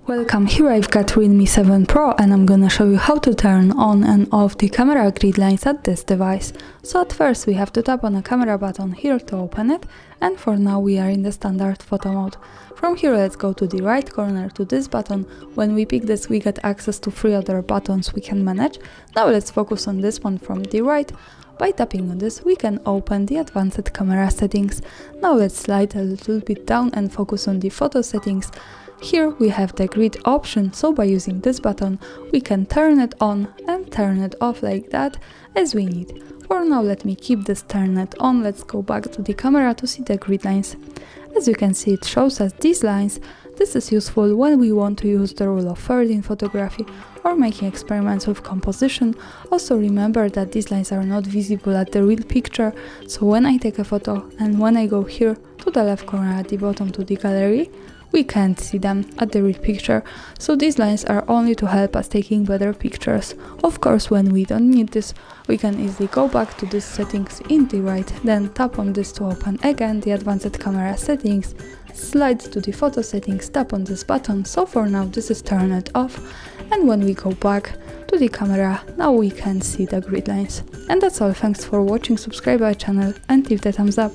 Welcome, here I've got REALME 7 Pro and I'm gonna show you how to turn on and off the camera grid lines at this device. So at first we have to tap on the camera button here to open it, and for now we are in the standard photo mode. From here let's go to the right corner to this button. When we pick this we get access to 3 other buttons we can manage. Now let's focus on this one from the right. By tapping on this we can open the advanced camera settings. Now let's slide a little bit down and focus on the photo settings. Here we have the grid option, so by using this button we can turn it on and turn it off like that as we need. For now let me keep this turn it on. Let's go back to the camera to see the grid lines. As you can see, it shows us these lines. This is useful when we want to use the rule of thirds in photography or making experiments with composition. Also remember that these lines are not visible at the real picture, so when I take a photo and when I go here to the left corner at the bottom to the gallery, we can't see them at the real picture, so these lines are only to help us taking better pictures. Of course, when we don't need this, we can easily go back to these settings in the right, then tap on this to open again the advanced camera settings, slide to the photo settings, tap on this button. So for now this is turn it off, and when we go back to the camera, now we can see the grid lines. And that's all, thanks for watching, subscribe our channel and leave the thumbs up.